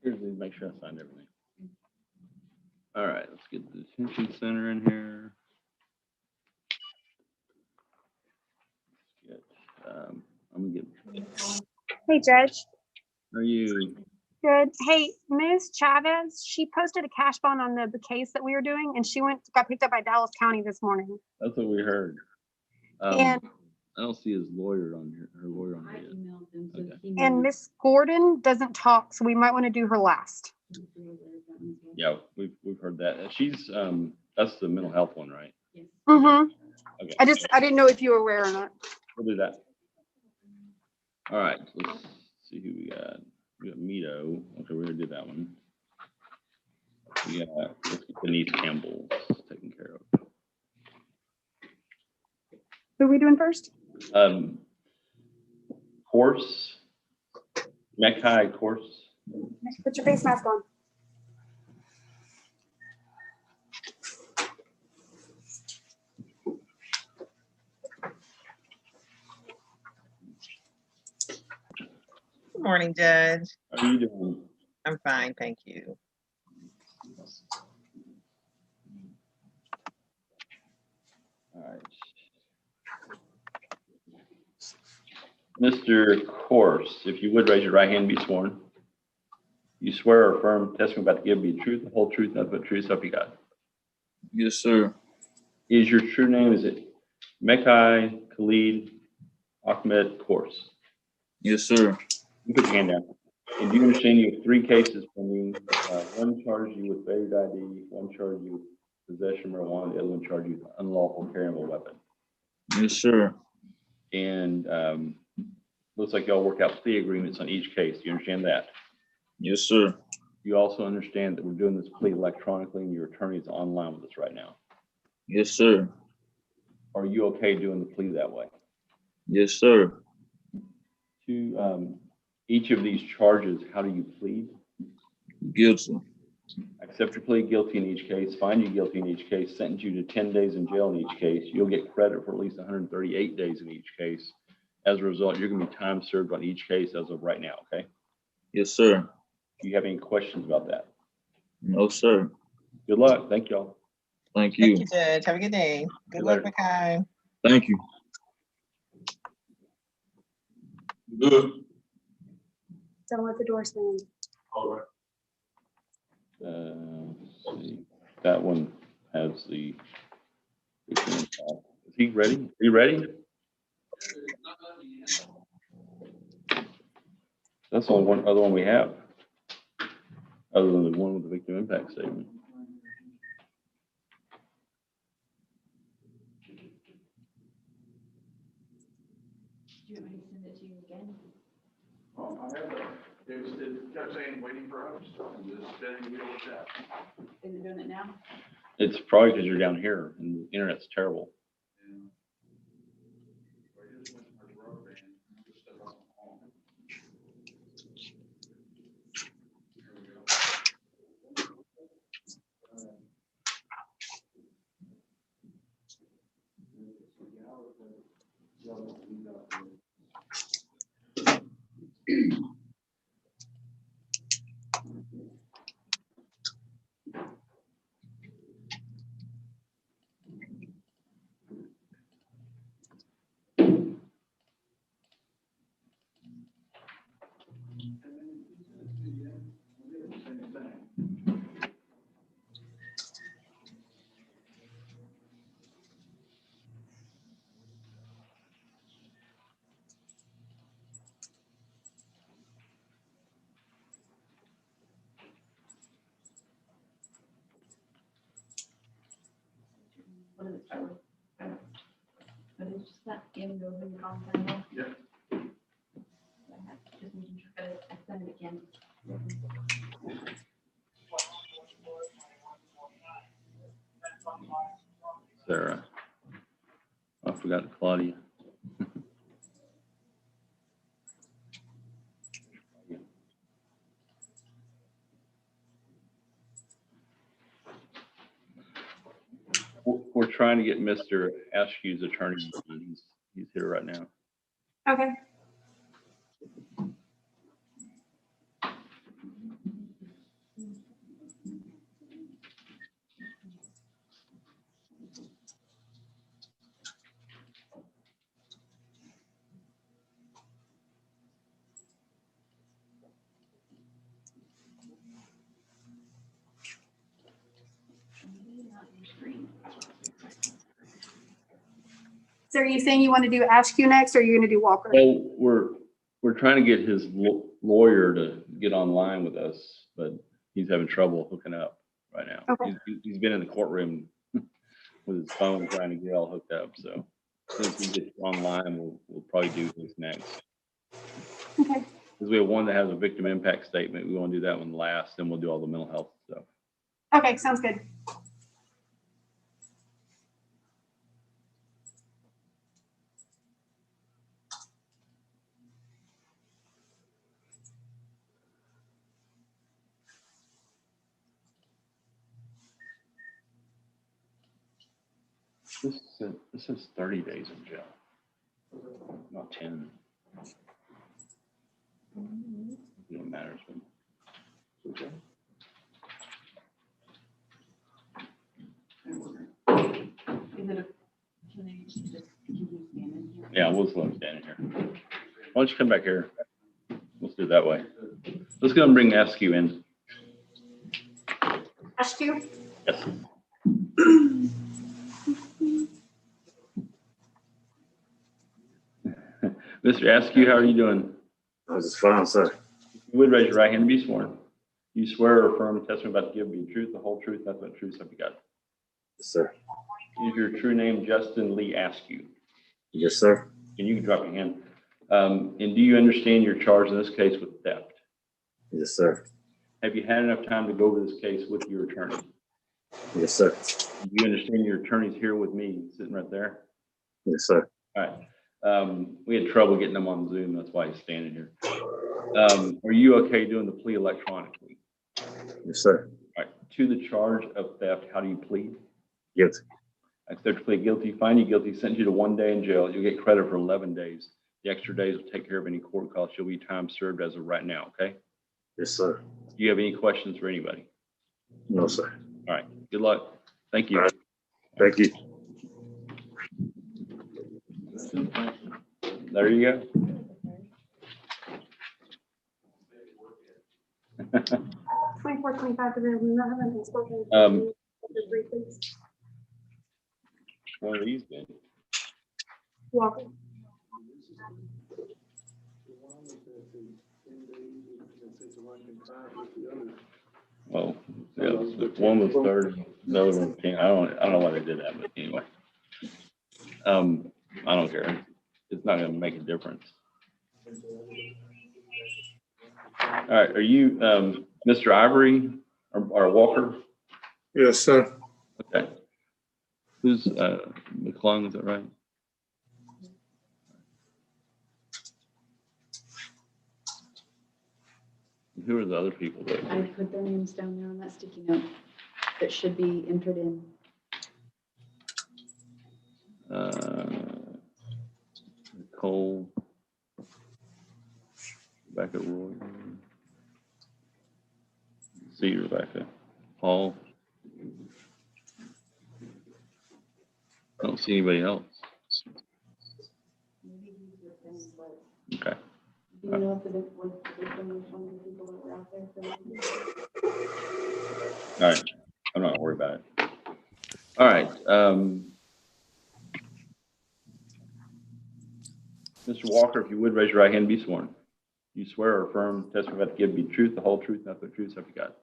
Here's me, make sure I signed everything. All right, let's get the detention center in here. I'm gonna get. Hey, Judge. How are you? Good. Hey, Ms. Chavez, she posted a cash bond on the case that we were doing, and she got picked up by Dallas County this morning. That's what we heard. And I don't see his lawyer on here. Her lawyer on I here. emailed them, so Okay. he and knew. Miss Gordon doesn't talk, so we might want to do her last. Yeah, we've heard that. She's that's the mental health one, right? Yes. Mm-hmm. Okay. I didn't know if you were aware or not. We'll do that. All right, let's see who we got. We got Mito. Okay, we're gonna do that one. We got let's get Denise Campbell taken care of. Who are we doing first? Course. Mekai Course. Put your face mask on. Good morning, Judge. How are you doing? I'm fine, thank you. All right. Mr. Course, if you would raise your right hand and be sworn. You swear or affirm testimony about to give me the truth, the whole truth, nothing but the truth, so help you God. Yes, sir. Is your true name, is it Mekai Khalid Ahmed Course? Yes, sir. You put your hand down. And do you understand you have 3 cases pending? One charges you with failure to ID, one charges you with possession of marijuana, the other one charges you with unlawful carrying of a weapon. Yes, sir. And looks like y'all work out plea agreements on each case. Do you understand that? Yes, sir. You also understand that we're doing this plea electronically and your attorney is online with us right now. Yes, sir. Are you okay doing the plea that way? Yes, sir. To each of these charges, how do you plead? Guilty. Accept your plea guilty in each case, find you guilty in each case, sentence you to 10 days in jail in each case. You'll get credit for at least 138 days in each case. As a result, you're gonna be time served on each case as of right now, okay? Yes, sir. Do you have any questions about that? No, sir. Good luck. Thank y'all. Thank you. Thank you, Judge. Have a good day. Good luck, Mekai. Thank you. Good. Don't let the door slam. All right. Let's see. That one has the. Is he ready? Are you ready? That's the only other one we have, other than the one with the victim impact statement. Do you want me to send it to you again? Oh, I have that. It kept saying waiting for us. Just spinning the wheel with that. Is it doing it now? It's probably because you're down here and the internet's terrible. What does it start with? But it's just that in the ring content. Yeah. Just making sure that I send it again. Sarah. I forgot Claudia. We're trying to get Mr. Askew's attorney. He's here right now. Okay. So are you saying you want to do Askew next, or are you going to do Walker? Well, we're trying to get his lawyer to get online with us, but he's having trouble hooking up right now. Okay. He's been in the courtroom with his phone trying to get all hooked up. So since he gets online, we'll probably do this next. Okay. Because we have one that has a victim impact statement. We want to do that one last, then we'll do all the mental health stuff. Okay, sounds good. This says 30 days in jail, not 10. It matters. Okay. Is it a, can they just, can you stand in here? Yeah, we'll just let him stand in here. Why don't you come back here? Let's do it that way. Let's go and bring Askew in. Askew? Yes. Mr. Askew, how are you doing? I was just fine, sir. If you would raise your right hand and be sworn. You swear or affirm the testimony about to give be the truth, the whole truth, nothing but the truth, so help you God. Yes, sir. Is your true name Justin Lee Askew? Yes, sir. And you can drop your hand. And do you understand your charge in this case with theft? Yes, sir. Have you had enough time to go over this case with your attorney? Yes, sir. Do you understand your attorney's here with me, sitting right there? Yes, sir. All right. We had trouble getting him on Zoom. That's why he's standing here. Are you okay doing the plea electronically? Yes, sir. All right. To the charge of theft, how do you plead? Guilty. I accept you plead guilty, find you guilty, sentence you to 1 day in jail. You'll get credit for 11 days. The extra days will take care of any court costs. You'll be time served as of right now, okay? Yes, sir. Do you have any questions for anybody? No, sir. All right. Good luck. Thank you. All right. Thank you. There you go. 24, 25, because we're not having any spoken. One of these been. Walker. Oh, yeah, one was 30, the other one 10. I don't know why they did that, but anyway. I don't care. It's not gonna make a difference. All right, are you Mr. Ivory or Walker? Yes, sir. Okay. Who's McClung, is that right? Who are the other people that? I put their names down there on that sticky note that should be entered in. Nicole, Rebecca Roy, see Rebecca, Paul. I don't see anybody else. Maybe these were things, but Okay. do you know if the victim was one of the people that were out there for the All right. I'm not worried about it. All right. Mr. Walker, if you would raise your right hand and be sworn. You swear or affirm testimony about to give be the truth, the whole truth, nothing but the truth, so help you God.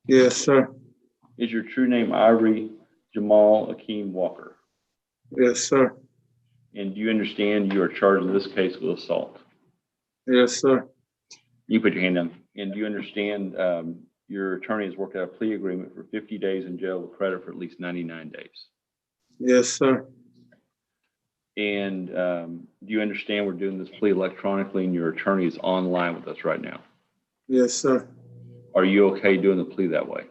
Yes, sir. Is your true name Ivory Jamal Akeem Walker? Yes, sir. And do you understand you are charged in this case with assault? Yes, sir. You put your hand down. And do you understand your attorney has worked out a plea agreement for 50 days in jail with credit for at least 99 days? Yes, sir. And do you understand we're doing this plea electronically and your attorney is online with us right now? Yes, sir. Are you okay doing the plea that way?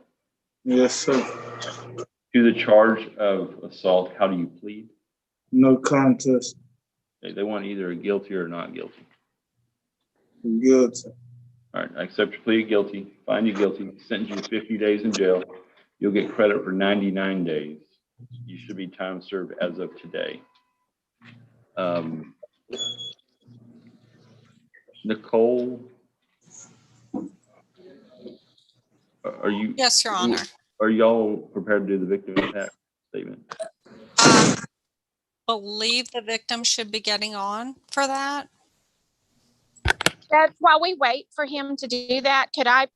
Yes, sir. To the charge of assault, how do you plead? No contest. They want either guilty or not guilty. Guilty. All right, I accept your plea of guilty, find you guilty, sentence you to 50 days in jail. You'll get credit for 99 days. You should be time served as of today. Nicole, are you? Yes, Your Honor. Are y'all prepared to do the victim impact statement? believe the victim should be getting on for that. Judge, while we wait for him to do that, could I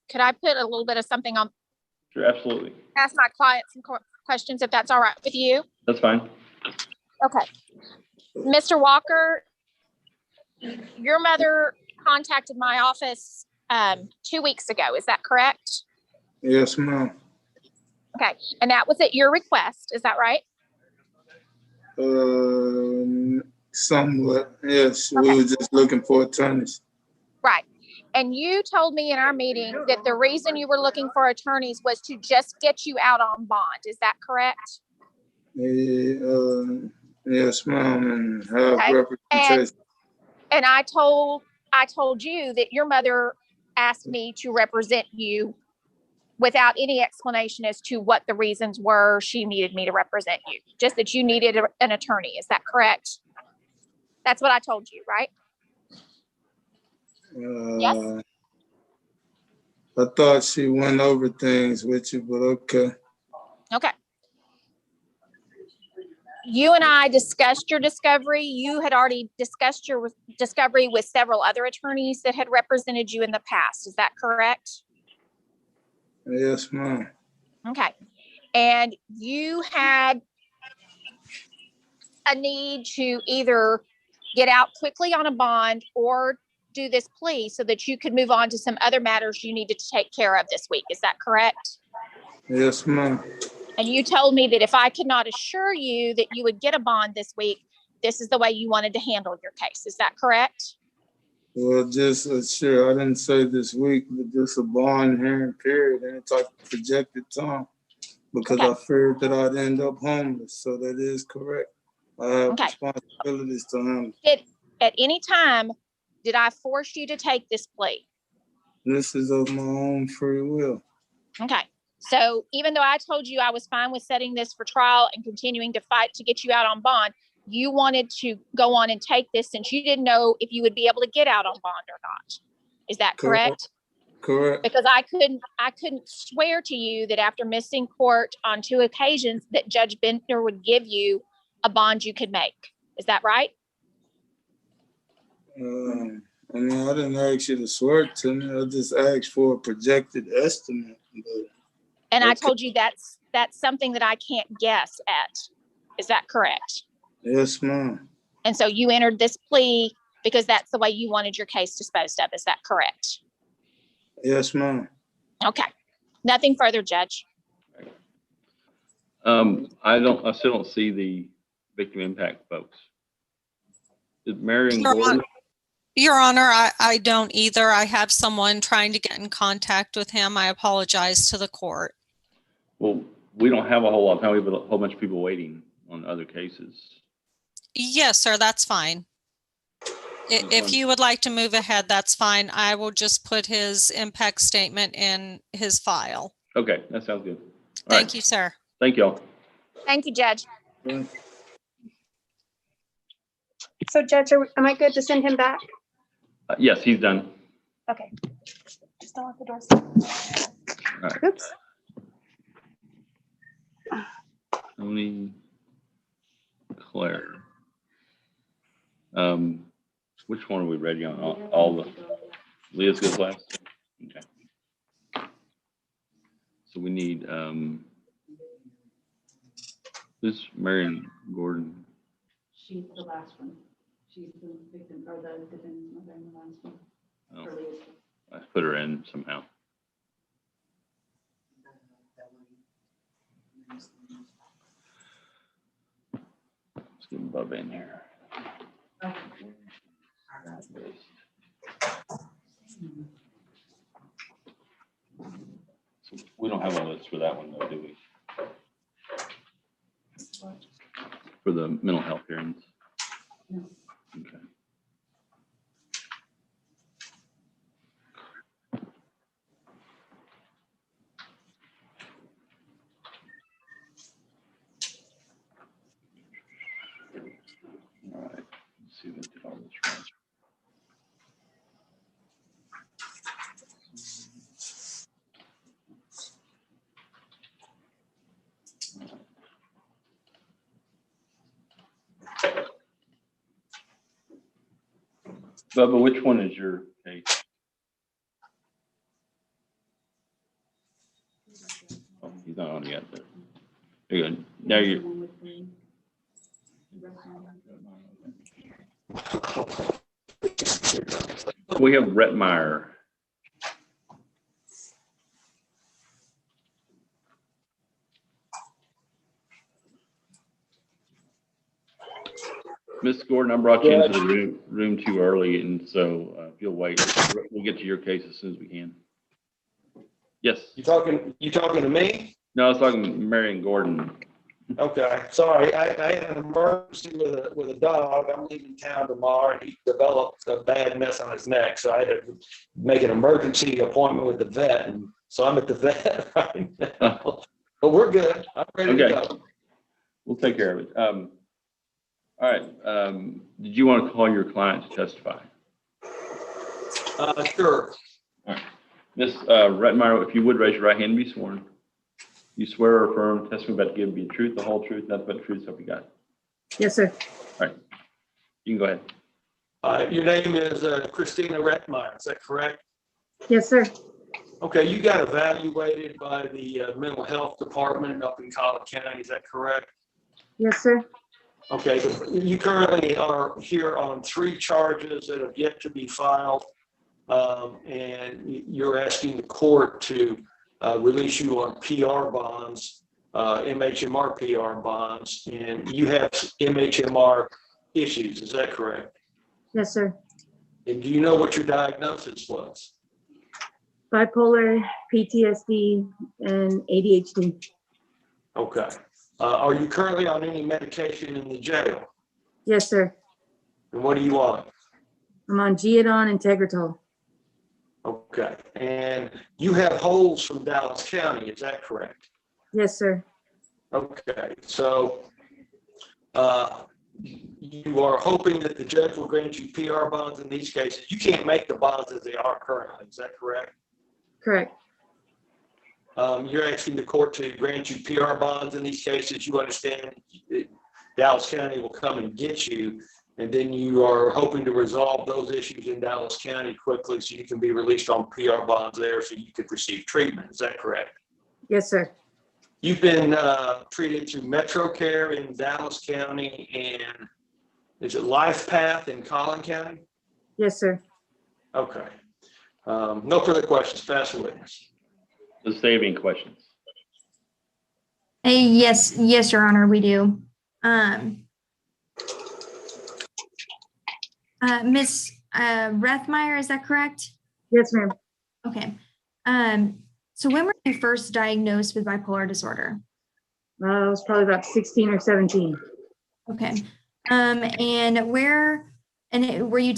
put a little bit of something on, Sure, absolutely. ask my client some questions, if that's all right with you? That's fine. Okay. Mr. Walker, your mother contacted my office 2 weeks ago. Is that correct? Yes, ma'am. Okay. And that was at your request. Is that right? Somewhat, yes. Okay. We were just looking for attorneys. Right. And you told me in our meeting that the reason you were looking for attorneys was to just get you out on bond. Is that correct? Yes, ma'am, and have Okay. representation. And I told you that your mother asked me to represent you without any explanation as to what the reasons were she needed me to represent you, just that you needed an attorney. Is that correct? That's what I told you, right? Yes. I thought she went over things with you, but okay. Okay. You and I discussed your discovery. You had already discussed your discovery with several other attorneys that had represented you in the past. Is that correct? Yes, ma'am. Okay. And you had a need to either get out quickly on a bond or do this plea so that you could move on to some other matters you needed to take care of this week. Is that correct? Yes, ma'am. And you told me that if I could not assure you that you would get a bond this week, this is the way you wanted to handle your case. Is that correct? Well, just sure. I didn't say this week, but just a bond hearing period, any type of projected time, because Okay. I feared that I'd end up homeless. So that is correct. I have Okay. responsibilities to handle. At any time, did I force you to take this plea? This is of my own free will. Okay. So even though I told you I was fine with setting this for trial and continuing to fight to get you out on bond, you wanted to go on and take this since you didn't know if you would be able to get out on bond or not. Is that correct? Correct. Because I couldn't swear to you that after missing court on 2 occasions that Judge Bentner would give you a bond you could make. Is that right? I mean, I didn't ask you to swear to me. I just asked for a projected estimate. But And okay. I told you that's something that I can't guess at. Is that correct? Yes, ma'am. And so you entered this plea because that's the way you wanted your case disposed of. Is that correct? Yes, ma'am. Okay. Nothing further, Judge. I still don't see the victim impact folks. Is Marion Gordon? Your Honor, I don't either. I have someone trying to get in contact with him. I apologize to the court. Well, we don't have a whole lot of time. We have a whole bunch of people waiting on other cases. Yes, sir, that's fine. If you would like to move ahead, that's fine. I will just put his impact statement in his file. Okay, that sounds good. Thank you, sir. Thank y'all. Thank you, Judge. So Judge, am I good to send him back? Yes, he's done. Okay. Just don't let the doors. All right. Oops. Tony, Claire. Which one are we ready on? All the Leah's good last? Okay. So we need who's Marion Gordon? She's the last one. She's the victim or the defendant's mother in the last one. Oh, Or Leah's. I put her in somehow. Let's get Bubba in here. Okay. So we don't have a list for that one though, do we? For the mental health hearings? No. Okay. All right, let's see if I did all this right. Bubba, which one is your case? Oh, he's not on yet, but there you go. Now you. We have Brett Meyer. Miss Gordon, I brought you into the room too early, and so if you'll wait, we'll get to your case as soon as we can. Yes. You talking to me? No, I was talking to Marion Gordon. Okay, sorry. I had an emergency with a dog. I'm leaving town tomorrow, and he developed a bad mess on his neck, so I had to make an emergency appointment with the vet, and so I'm at the vet right now. But we're good. I'm ready to go. We'll take care of it. All right. Did you want to call your client to testify? Sure. All right. Ms. Rettmeyer, if you would raise your right hand and be sworn. You swear or affirm testimony about to give be the truth, the whole truth, nothing but the truth, so help you God. Yes, sir. All right. You can go ahead. Your name is Christina Rettmeyer, is that correct? Yes, sir. Okay, you got evaluated by the mental health department up in Collin County, is that correct? Yes, sir. Okay, you currently are here on 3 charges that have yet to be filed. And you're asking the court to release you on PR bonds, MHMR PR bonds, and you have MHMR issues, is that correct? Yes, sir. And do you know what your diagnosis was? Bipolar, PTSD, and ADHD. Okay. Are you currently on any medication in the jail? Yes, sir. And what do you want? I'm on Geodon and Tegretol. Okay. And you have holds from Dallas County, is that correct? Yes, sir. Okay. So you are hoping that the judge will grant you PR bonds in these cases. You can't make the bonds as they are currently, is that correct? Correct. You're asking the court to grant you PR bonds in these cases. You understand that Dallas County will come and get you, and then you are hoping to resolve those issues in Dallas County quickly so you can be released on PR bonds there so you could receive treatment. Is that correct? Yes, sir. You've been treated through Metro Care in Dallas County, and is it Life Path in Collin County? Yes, sir. Okay. No further questions. Pass the witness. Does they have any questions? Yes, Your Honor, we do. Miss Rettmeyer, is that correct? Yes, ma'am. Okay. So when were you first diagnosed with bipolar disorder? I was probably about 16 or 17. Okay. And were you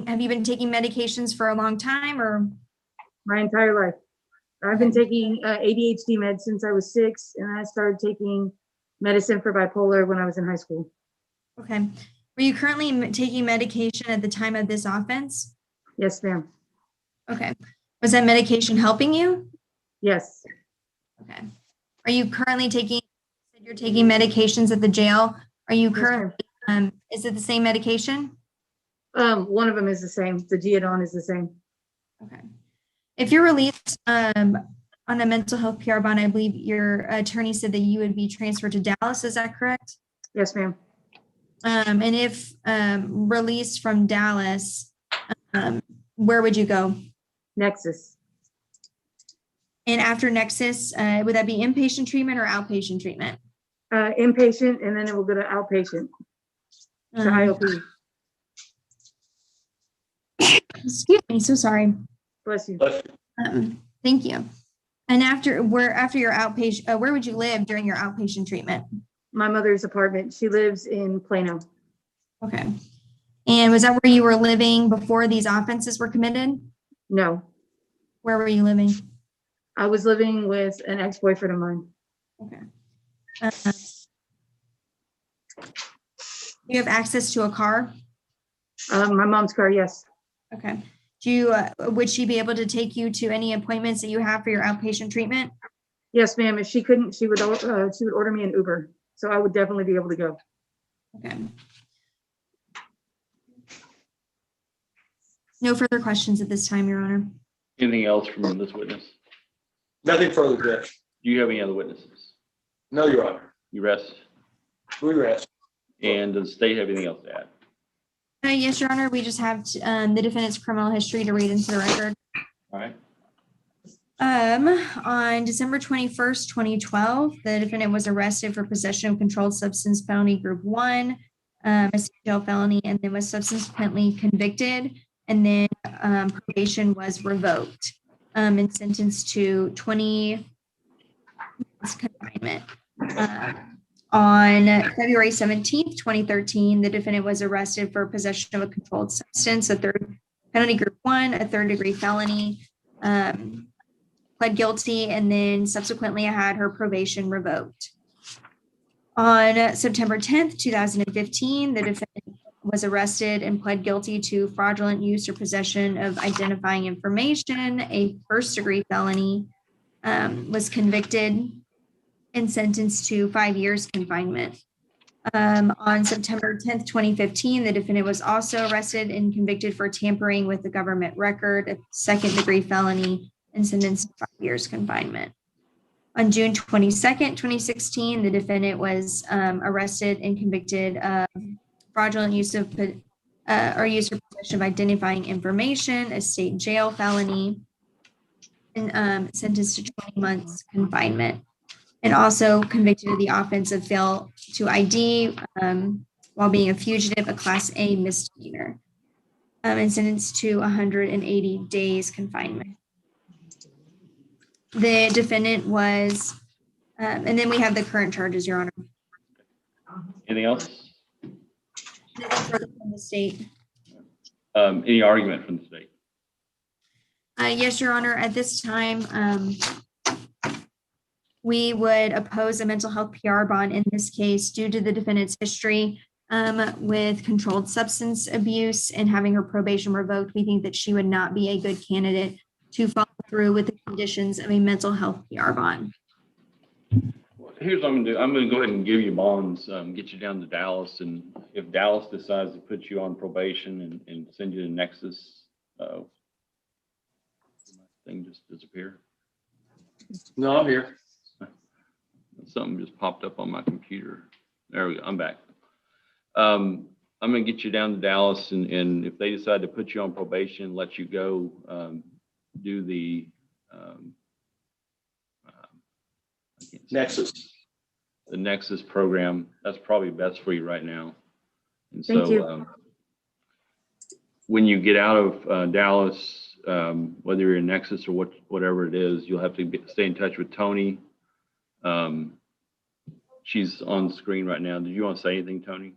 have you been taking medications for a long time or? My entire life. I've been taking ADHD meds since I was 6, and I started taking medicine for bipolar when I was in high school. Okay. Were you currently taking medication at the time of this offense? Yes, ma'am. Okay. Was that medication helping you? Yes. Okay. Are you currently you're taking medications at the jail? Are you currently, is it the same medication? One of them is the same. The Geodon is the same. Okay. If you're released on a mental health PR bond, I believe your attorney said that you would be transferred to Dallas. Is that correct? Yes, ma'am. And if released from Dallas, where would you go? Nexus. And after Nexus, would that be inpatient treatment or outpatient treatment? Inpatient, and then it will go to outpatient. To IOP. Excuse me, so sorry. Bless you. Thank you. And after your outpatient, where would you live during your outpatient treatment? My mother's apartment. She lives in Plano. Okay. And was that where you were living before these offenses were committed? No. Where were you living? I was living with an ex-boyfriend of mine. Okay. You have access to a car? My mom's car, yes. Okay. Would she be able to take you to any appointments that you have for your outpatient treatment? Yes, ma'am. If she couldn't, she would order me an Uber. So I would definitely be able to go. Okay. No further questions at this time, Your Honor. Anything else from this witness? Nothing further, Judge. Do you have any other witnesses? No, Your Honor. You rest? We rest. And does the state have anything else to add? Yes, Your Honor, we just have the defendant's criminal history to read into the record. All right. On December 21st, 2012, the defendant was arrested for possession of controlled substance felony group 1, a jail felony, and then was subsequently convicted, and then probation was revoked and sentenced to 20 months confinement. On February 17th, 2013, the defendant was arrested for possession of a controlled substance, a third penalty group 1, a third-degree felony, pled guilty, and then subsequently had her probation revoked. On September 10th, 2015, the defendant was arrested and pled guilty to fraudulent use or possession of identifying information, a first-degree felony, was convicted and sentenced to 5 years confinement. On September 10th, 2015, the defendant was also arrested and convicted for tampering with the government record, a second-degree felony, and sentenced to 5 years confinement. On June 22nd, 2016, the defendant was arrested and convicted of fraudulent use of or use or possession of identifying information, a state jail felony, and sentenced to 20 months confinement. And also convicted of the offense of fail to ID while being a fugitive, a Class A misdemeanor, and sentenced to 180 days confinement. The defendant was, and then we have the current charges, Your Honor. Anything else? Nothing further from the state. Any argument from the state? Yes, Your Honor. At this time, we would oppose a mental health PR bond in this case due to the defendant's history with controlled substance abuse and having her probation revoked. We think that she would not be a good candidate to follow through with the conditions of a mental health PR bond. Here's what I'm gonna do. I'm gonna go ahead and give you bonds, get you down to Dallas, and if Dallas decides to put you on probation and send you to Nexus, thing just disappear. No, I'm here. Something just popped up on my computer. There we go. I'm back. I'm gonna get you down to Dallas, and if they decide to put you on probation, let you go, do the Nexus. the Nexus program. That's probably best for you right now. And Thank so you. when you get out of Dallas, whether you're in Nexus or whatever it is, you'll have to stay in touch with Tony. She's on screen right now. Did you want to say anything, Tony?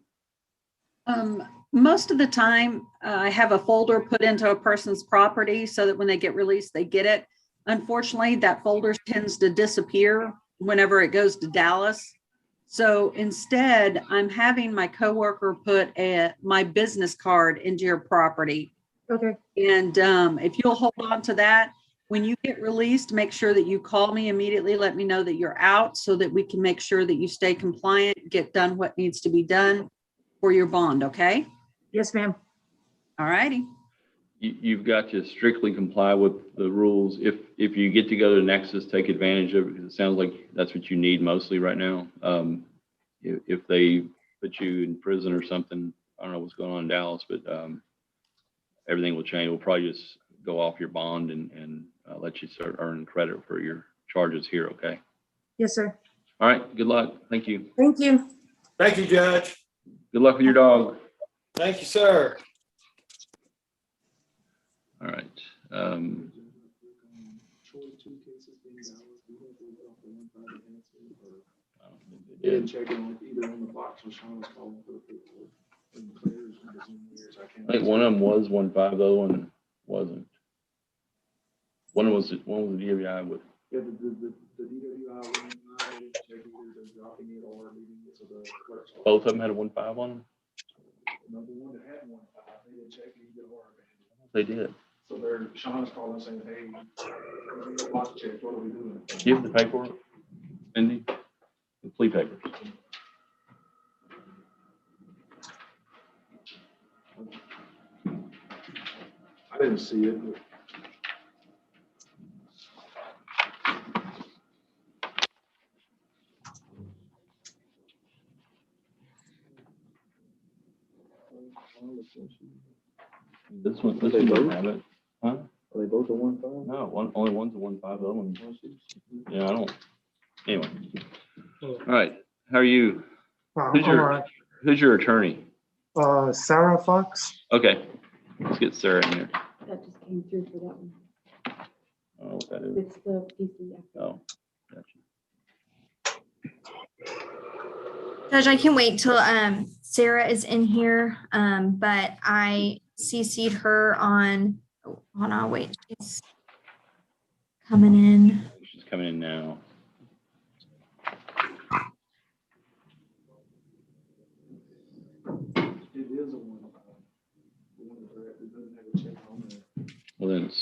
Most of the time, I have a folder put into a person's property so that when they get released, they get it. Unfortunately, that folder tends to disappear whenever it goes to Dallas. So instead, I'm having my coworker put my business card into your property. Okay. And if you'll hold on to that, when you get released, make sure that you call me immediately. Let me know that you're out so that we can make sure that you stay compliant, get done what needs to be done for your bond, okay? Yes, ma'am. All righty. You've got to strictly comply with the rules. If you get to go to Nexus, take advantage of it, because it sounds like that's what you need mostly right now. If they put you in prison or something, I don't know what's going on in Dallas, but everything will change. We'll probably just go off your bond and let you start earning credit for your charges here, okay? Yes, sir. All right, good luck. Thank you. Thank you. Thank you, Judge. Good luck with your dog. Thank you, sir. All right. They didn't check on either on the box or Sean was calling for the paperwork. I think one of them was 1.5, the other one wasn't. One was the DWI with. Yeah, the DWI, they didn't check either they're dropping it or leaving it, so the clerk's. Both of them had a 1.5 on them? No, the one that had 1.5, they didn't check either or. They did. So Sean's calling saying, hey, we need a box check, what are we doing? Give the paperwork, Cindy, the plea papers. I didn't see it. This one doesn't have it. Huh? Are they both a 1.5? No, only one's a 1.5, the other one. Yeah, I don't, anyway. All right, how are you? Who's your attorney? Sarah Fox. Okay, let's get Sarah in here. That just came through for that one. I don't know what that is. It's the PC. Oh, gotcha. Judge, I can wait till Sarah is in here, but I CC'd her on, oh, hold on, wait, she's coming in. She's coming in now. It is a 1.5. It doesn't have a check on there. Well, then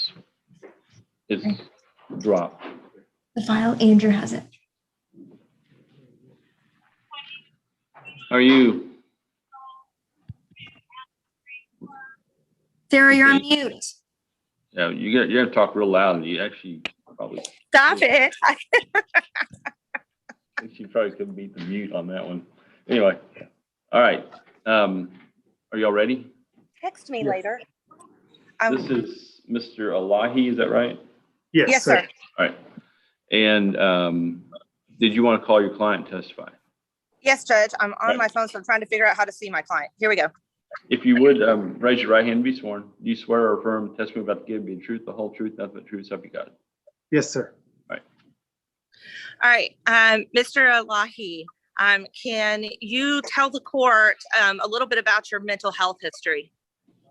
it's dropped. The file, Andrew has it. How are you? Sarah, you're on mute. Yeah, you gotta talk real loud, and you actually probably. Stop it. She probably couldn't beat the mute on that one. Anyway, all right. Are y'all ready? Text me Yes. later. This is Mr. Elahi, is that right? Yes, sir. All right. And did you want to call your client and testify? Yes, Judge. I'm on Right. my phone, so I'm trying to figure out how to see my client. Here we go. If you would, raise your right hand and be sworn. Do you swear or affirm the testimony about to give be the truth, the whole truth, nothing but the truth, so help you God? Yes, sir. All right, Mr. Elahi, can you tell the court a little bit about your mental health history?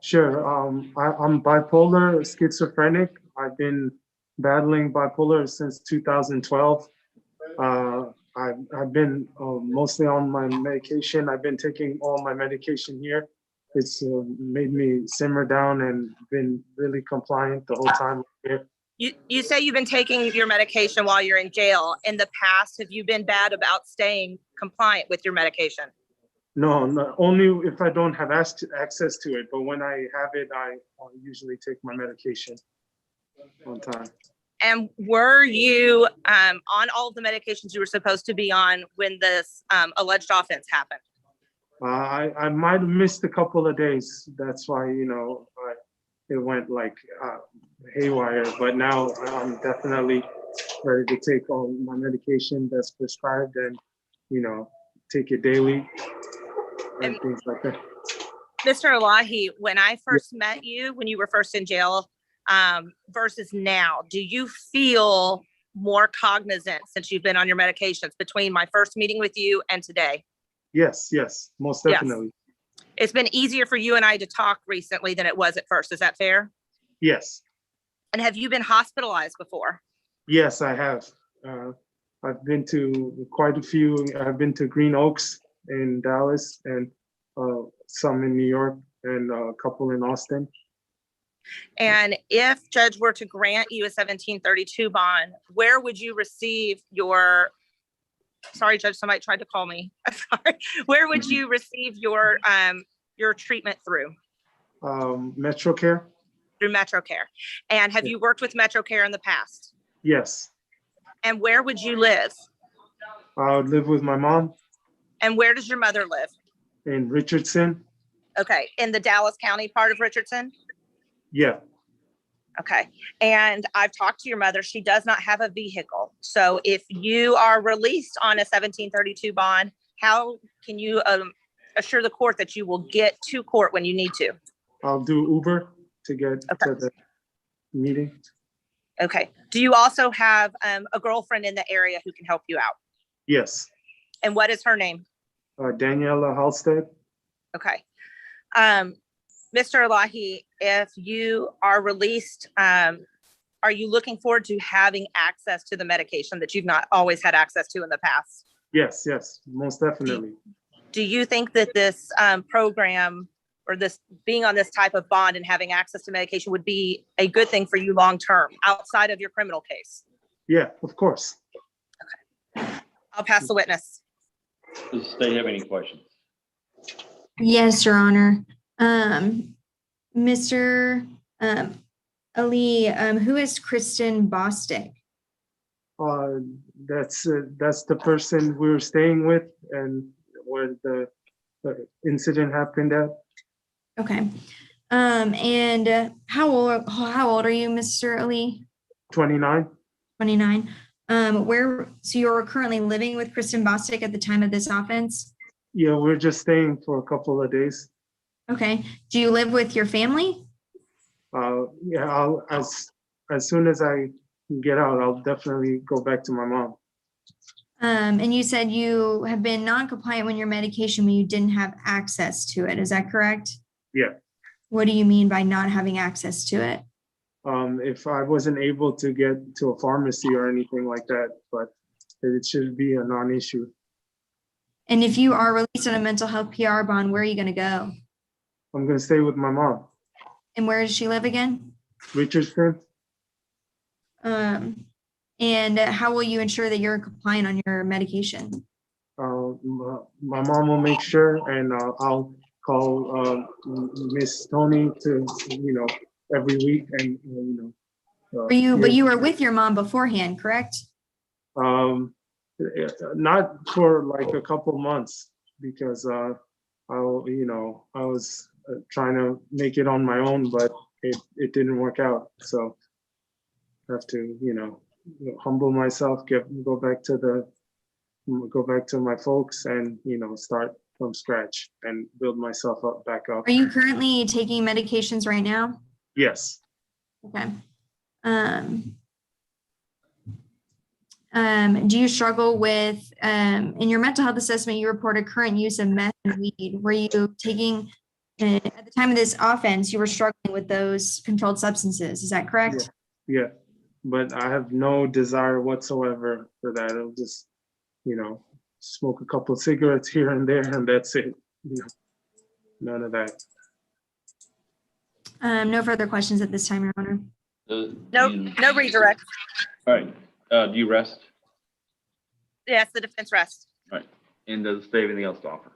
Sure. I'm bipolar, schizophrenic. I've been battling bipolar since 2012. I've been mostly on my medication. I've been taking all my medication here. It's made me simmer down and been really compliant the whole time here. You say you've been taking your medication while you're in jail. In the past, have you been bad about staying compliant with your medication? No, only if I don't have access to it. But when I have it, I usually take my medication on time. And were you on all of the medications you were supposed to be on when this alleged offense happened? I might have missed a couple of days. That's why, it went like haywire. But now I'm definitely ready to take all my medication that's prescribed and, take it daily and things like that. Mr. Elahi, when I first met you, when you were first in jail versus now, do you feel more cognizant since you've been on your medications between my first meeting with you and today? Yes, most definitely. It's been easier for you and I to talk recently than it was at first. Is that fair? Yes. And have you been hospitalized before? Yes, I have. I've been to quite a few. I've been to Green Oaks in Dallas and some in New York and a couple in Austin. And if judge were to grant you a 1732 bond, where would you receive your, sorry, Judge, somebody tried to call me. Sorry. Where would you receive your treatment through? MetroCare? Through MetroCare. And have you worked with MetroCare in the past? Yes. And where would you live? I would live with my mom. And where does your mother live? In Richardson. Okay, in the Dallas County part of Richardson? Yeah. Okay, and I've talked to your mother. She does not have a vehicle. So if you are released on a 1732 bond, how can you assure the court that you will get to court when you need to? I'll do Uber to get to the meeting. Okay. Do you also have a girlfriend in the area who can help you out? Yes. And what is her name? Daniela Halstead. Okay. Mr. Elahi, if you are released, are you looking forward to having access to the medication that you've not always had access to in the past? Yes, most definitely. Do you think that this program or this being on this type of bond and having access to medication would be a good thing for you long-term outside of your criminal case? Yeah, of course. Okay. I'll pass the witness. Does the state have any questions? Yes, Your Honor. Mr. Ali, who is Kristen Bostic? That's the person we were staying with and where the incident happened at. Okay. And how old are you, Mr. Ali? 29. 29. So you're currently living with Kristen Bostic at the time of this offense? Yeah, we're just staying for a couple of days. Okay. Do you live with your family? Yeah, as soon as I get out, I'll definitely go back to my mom. And you said you have been non-compliant when your medication when you didn't have access to it. Is that correct? Yeah. What do you mean by not having access to it? If I wasn't able to get to a pharmacy or anything like that, but it should be a non-issue. And if you are released on a mental health PR bond, where are you going to go? I'm going to stay with my mom. And where does she live again? Richardson. And how will you ensure that you're compliant on your medication? My mom will make sure, and I'll call Miss Tony to, every week, and But you were with your mom beforehand, correct? Not for like a couple months because I was trying to make it on my own, but it didn't work out. So I have to, humble myself, go back to my folks and, start from scratch and build myself up back up. Are you currently taking medications right now? Yes. Okay. Do you struggle with, in your mental health assessment, you reported current use of meth and weed. Were you taking, at the time of this offense, you were struggling with those controlled substances. Is that correct? Yeah. But I have no desire whatsoever for that. I'll just, smoke a couple of cigarettes here and there, and that's it. None of that. No further questions at this time, Your Honor. No redirect. All right. Do you rest? Yes, the defense rests. All right. And does the state have anything else to offer?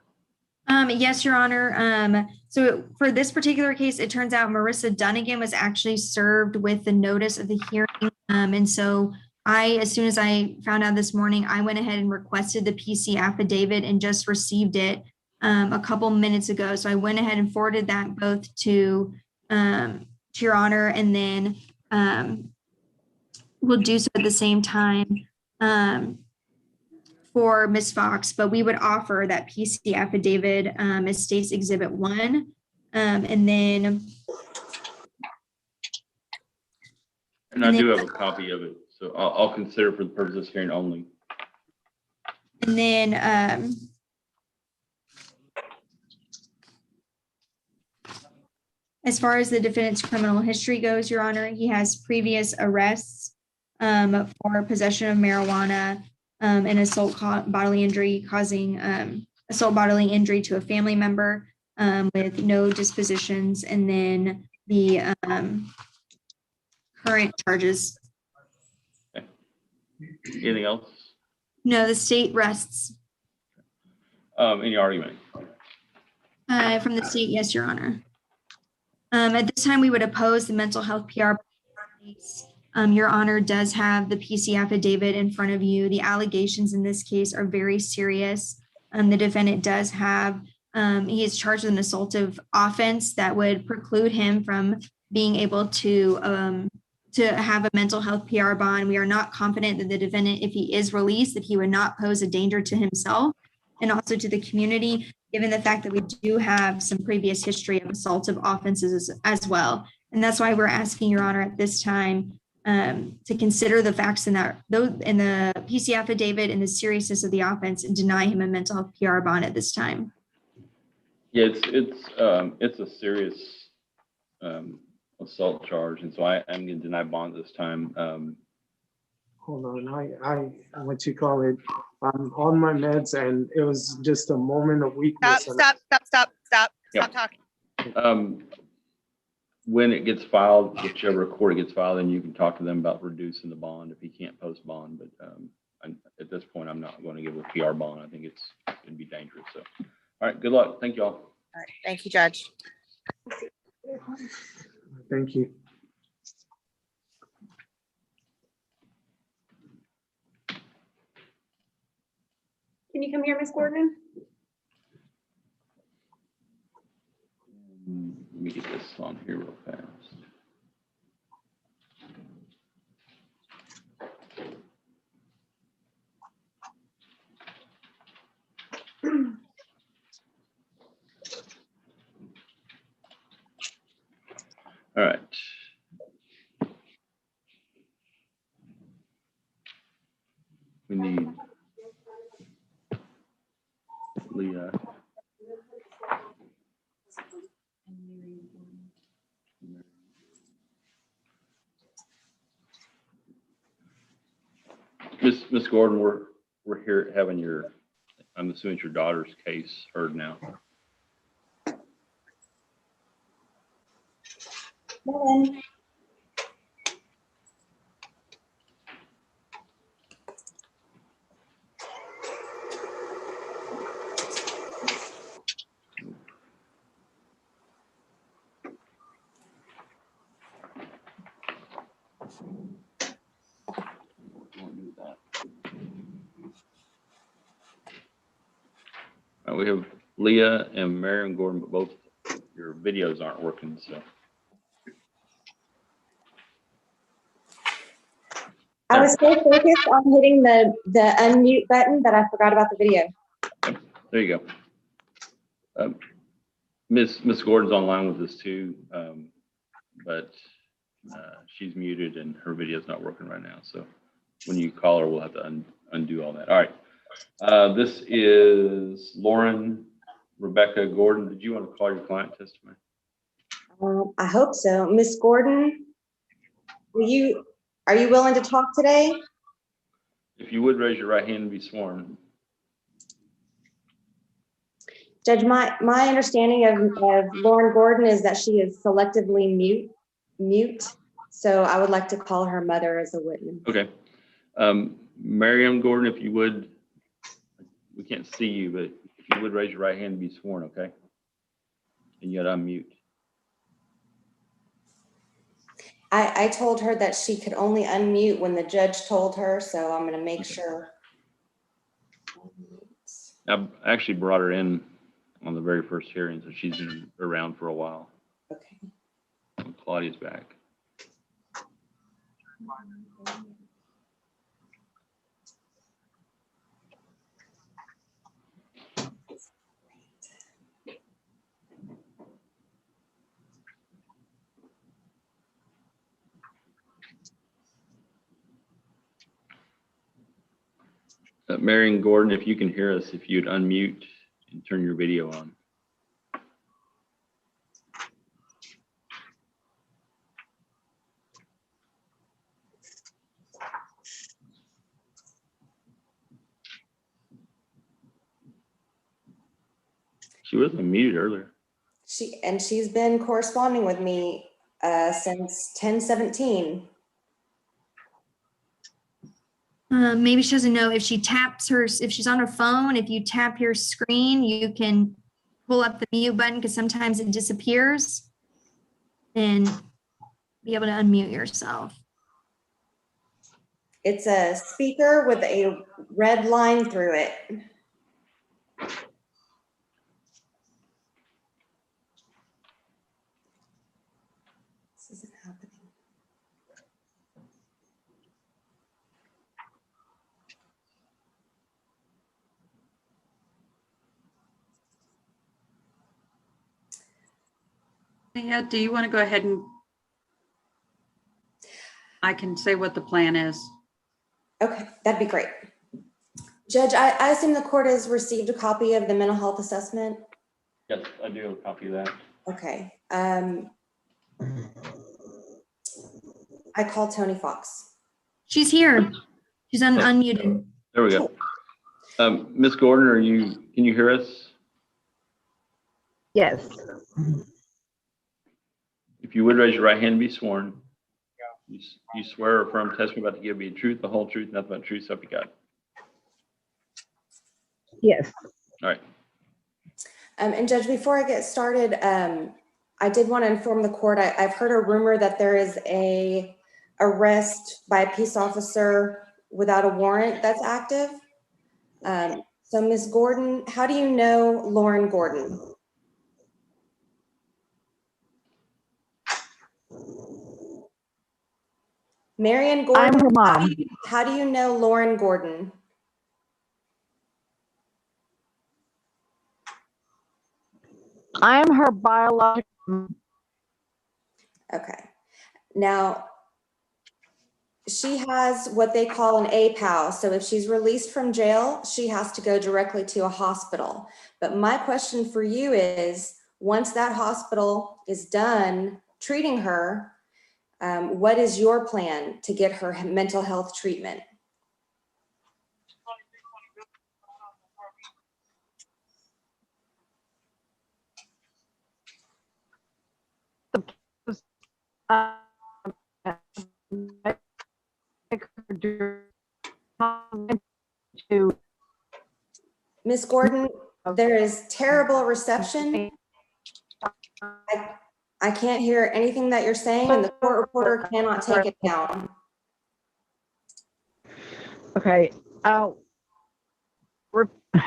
Yes, Your Honor. So for this particular case, it turns out Marissa Dunnigan was actually served with the notice of the hearing. And so as soon as I found out this morning, I went ahead and requested the PC affidavit and just received it a couple minutes ago. So I went ahead and forwarded that both to Your Honor, and then we'll do so at the same time for Ms. Fox, but we would offer that PC affidavit as State's Exhibit 1. And then. And I do have a copy of it, so I'll consider for the purpose of this hearing only. And then as far as the defendant's criminal history goes, Your Honor, he has previous arrests for possession of marijuana and assault bodily injury causing assault bodily injury to a family member with no dispositions, and then the current charges. Okay. Anything else? No, the state rests. Any argument? From the state, yes, Your Honor. At this time, we would oppose the mental health PR case. Your Honor does have the PC affidavit in front of you. The allegations in this case are very serious. The defendant does have, he is charged with an assaultive offense that would preclude him from being able to have a mental health PR bond. We are not confident that the defendant, if he is released, that he would not pose a danger to himself and also to the community, given the fact that we do have some previous history of assaultive offenses as well. And that's why we're asking, Your Honor, at this time to consider the facts in the PC affidavit and the seriousness of the offense and deny him a mental health PR bond at this time. Yeah, it's a serious assault charge, and so I'm going to deny bond this time. Hold on, what you call it? I'm on my meds, and it was just a moment of weakness. Stop Yep. talking. When it gets filed, whichever court it gets filed, then you can talk to them about reducing the bond if he can't post bond. But at this point, I'm not going to give a PR bond. I think it's going to be dangerous. So, all right, good luck. Thank you all. All right, thank you, Judge. Thank you. Can you come here, Ms. Gordon? Let me get this on here real fast. All right. We need Leah. Miss Gordon, we're here having your, I'm assuming it's your daughter's case heard now. Morning. We have Leah and Marion Gordon, but both your videos aren't working, so. I was so focused on hitting the unmute button that I forgot about the video. There you go. Miss Gordon's online with us too, but she's muted and her video's not working right now. So when you call her, we'll have to undo all that. All right. This is Lauren Rebecca Gordon. Did you want to call your client testimony? I hope so. Miss Gordon, are you willing to talk today? If you would raise your right hand and be sworn. Judge, my understanding of Lauren Gordon is that she is selectively mute. So I would like to call her mother as a witness. Okay. Miriam Gordon, if you would, we can't see you, but if you would raise your right hand and be sworn, okay? And you got to unmute. I told her that she could only unmute when the judge told her, so I'm going to make sure. I actually brought her in on the very first hearing, so she's been around for a while. Okay. And Claudia's back. Marion Gordon, if you can hear us, if you'd unmute and turn your video on. She was unmuted earlier. She's been corresponding with me since 10/17. Maybe she doesn't know if she taps if she's on her phone, if you tap your screen, you can pull up the mute button because sometimes it disappears and be able to unmute yourself. It's a speaker with a red line through it. This isn't happening. Yeah, do you want to go ahead and I can say what the plan is? Okay, that'd be great. Judge, I assume the court has received a copy of the mental health assessment? Yes, I do have a copy of that. Okay. I called Tony Fox. She's here. She's unmuted. There we go. Miss Gordon, can you hear us? Yes. If you would raise your right hand and be sworn. You swear or affirm testimony about to give me the truth, the whole truth, nothing but the truth, so help you God. Yes. All right. And Judge, before I get started, I did want to inform the court, I've heard a rumor that there is a arrest by a peace officer without a warrant that's active. So Ms. Gordon, how do you know Lauren Gordon? Marion Gordon, I'm her mom. how do you know Lauren Gordon? I'm her biological. Okay. Now, she has what they call an APAL. So if she's released from jail, she has to go directly to a hospital. But my question for you is, once that hospital is done treating her, what is your plan to get her mental health treatment? Miss Gordon, there is terrible reception. I can't hear anything that you're saying, and the court reporter cannot take it down. Okay.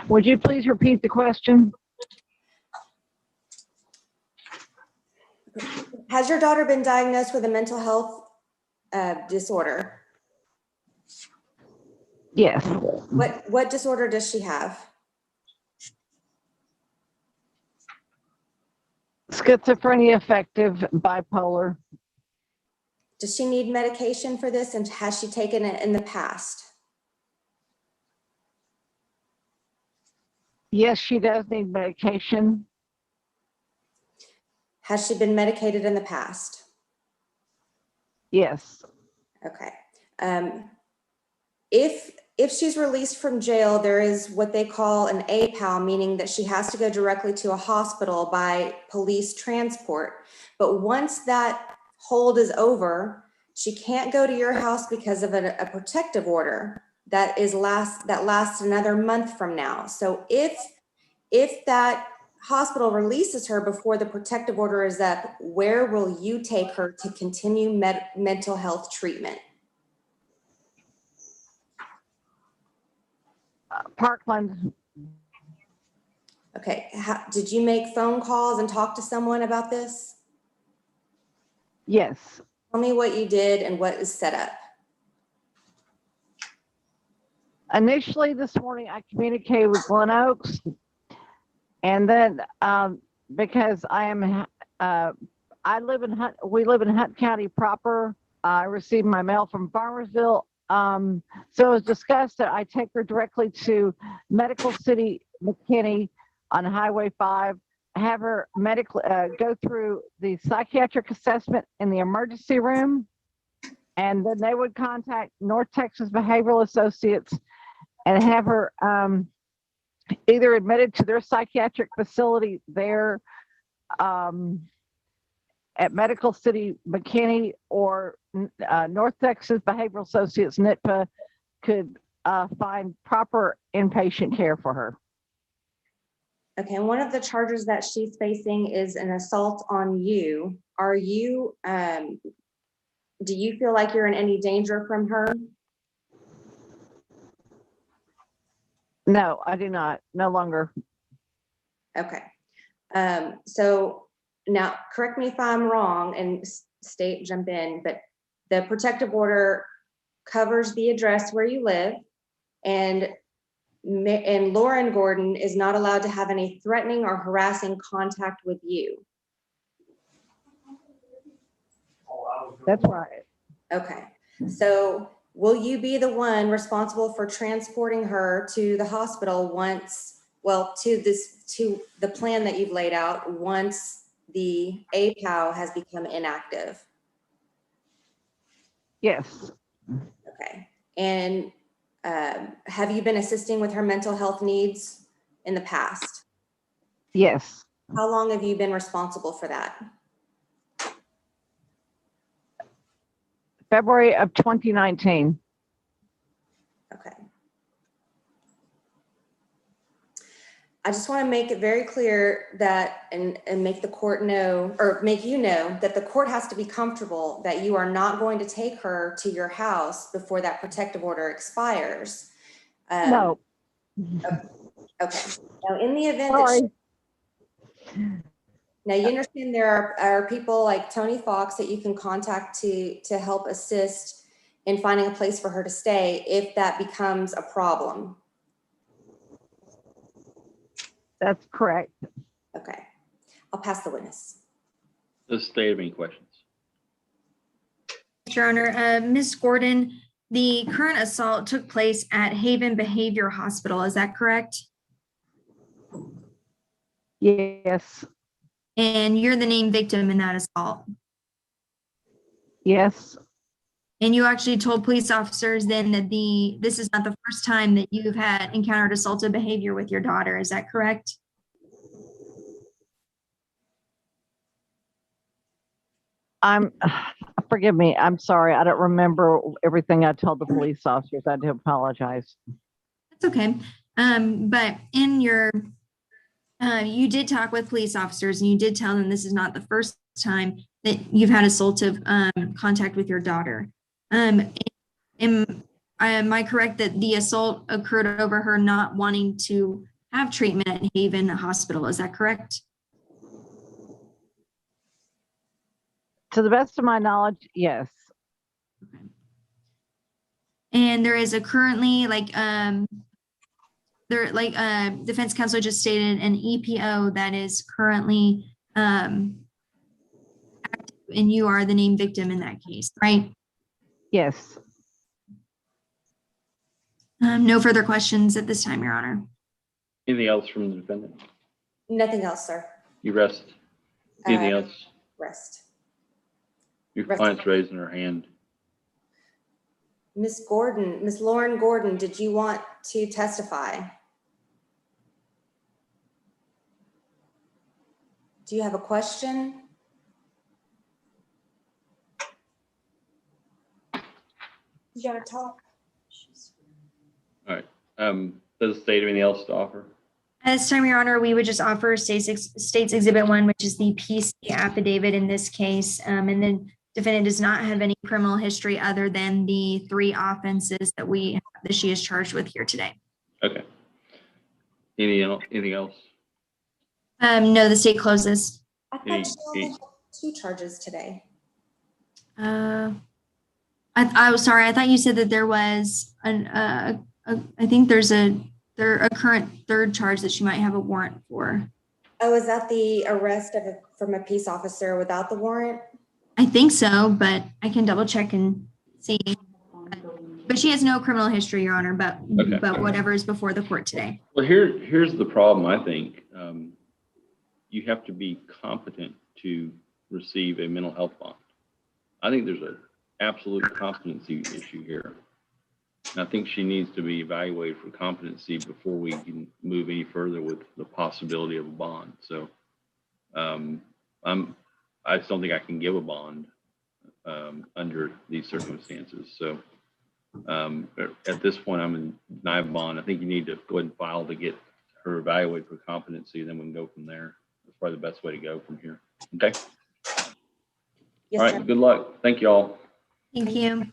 Would you please repeat the question? Has your daughter been diagnosed with a mental health disorder? Yes. What disorder does she have? Schizophrenia affective bipolar. Does she need medication for this, and has she taken it in the past? Yes, she does need medication. Has she been medicated in the past? Yes. Okay. If she's released from jail, there is what they call an APAL, meaning that she has to go directly to a hospital by police transport. But once that hold is over, she can't go to your house because of a protective order that lasts another month from now. So if that hospital releases her before the protective order is up, where will you take her to continue mental health treatment? Parkland. Okay, did you make phone calls and talk to someone about this? Yes. Tell me what you did and what is set up. Initially this morning, I communicated with Glen Oaks, and then because we live in Hunt County proper. I received my mail from Farmersville. So it was discussed that I take her directly to Medical City McKinney on Highway 5, have her go through the psychiatric assessment in the emergency room, and then they would contact North Texas Behavioral Associates and have her either admitted to their psychiatric facility there at Medical City McKinney, or North Texas Behavioral Associates, NITPA, could find proper inpatient care for her. Okay, and one of the charges that she's facing is an assault on you. Are you, do you feel like you're in any danger from her? No, I do not. No longer. Okay. So now, correct me if I'm wrong, and state jump in, but the protective order covers the address where you live, and Lauren Gordon is not allowed to have any threatening or harassing contact with you. That's right. Okay. So will you be the one responsible for transporting her to the hospital to the plan that you've laid out once the APAL has become inactive? Yes. Okay. And have you been assisting with her mental health needs in the past? Yes. How long have you been responsible for that? February of 2019. Okay. I just want to make it very clear that, and make the court know, or make you know, that the court has to be comfortable that you are not going to take her to your house before that protective order expires. No, Okay. Now, in the event sorry. now you understand there are people like Tony Fox that you can contact to help assist in finding a place for her to stay if that becomes a problem. That's correct. Okay. I'll pass the witness. Does the state have any questions? Your Honor, Ms. Gordon, the current assault took place at Haven Behavior Hospital. Is that correct? Yes. And you're the named victim in that assault. Yes. And you actually told police officers then that this is not the first time that you've had encountered assaultive behavior with your daughter. Is that correct? Forgive me. I'm sorry. I don't remember everything I told the police officers. I do apologize. That's okay. But in your, you did talk with police officers and you did tell them this is not the first time that you've had assaultive contact with your daughter. Am I correct that the assault occurred over her not wanting to have treatment at Haven Hospital? Is that correct? To the best of my knowledge, yes. And there is a currently defense counsel just stated an EPO that is currently active, and you are the named victim in that case, right? Yes. No further questions at this time, Your Honor. Anything else from the defendant? Nothing else, sir. You rest. Anything else? Rest. Your Rest. client's raising her hand. Ms. Gordon, Ms. Lauren Gordon, did you want to testify? Do you have a question? You gotta talk. All right. Does the state have anything else to offer? At this time, Your Honor, we would just offer State's Exhibit 1, which is the PC affidavit in this case. And the defendant does not have any criminal history other than the 3 offenses that she is charged with here today. Okay. Anything else? No, the state closes. I thought she only had 2 charges today. I was sorry. I thought you said that there was I think there's a current 3rd charge that she might have a warrant for. Oh, is that the arrest from a peace officer without the warrant? I think so, but I can double check and see. But she has no criminal history, Your Honor, but whatever is before the court today. Well, here's the problem, I think. You have to be competent to receive a mental health bond. I think there's an absolute competency issue here. And I think she needs to be evaluated for competency before we can move any further with the possibility of a bond. So I just don't think I can give a bond under these circumstances. So at this point, I'm in deny of bond. I think you need to go ahead and file to get her evaluated for competency, and then we can go from there. That's probably the best way to go from here. Okay. Yes, all right. sir. Good luck. Thank you all. Thank you.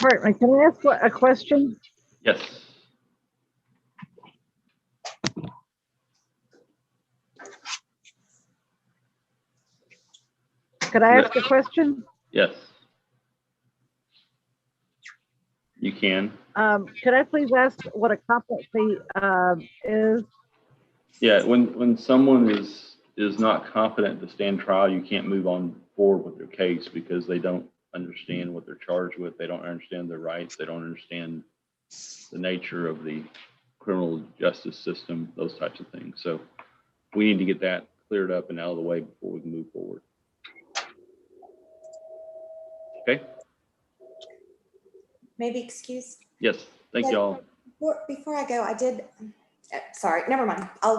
Right, can I ask a question? Yes. Could I ask a question? Yes. You can. Could I please ask what a competency is? Yeah, when someone is not competent to stand trial, you can't move on forward with their case because they don't understand what they're charged with. They don't understand their rights. They don't understand the nature of the criminal justice system, those types of things. So we need to get that cleared up and out of the way before we can move forward. Okay? Maybe excuse? Yes. Thank you all. Before I go, sorry, never mind. I'll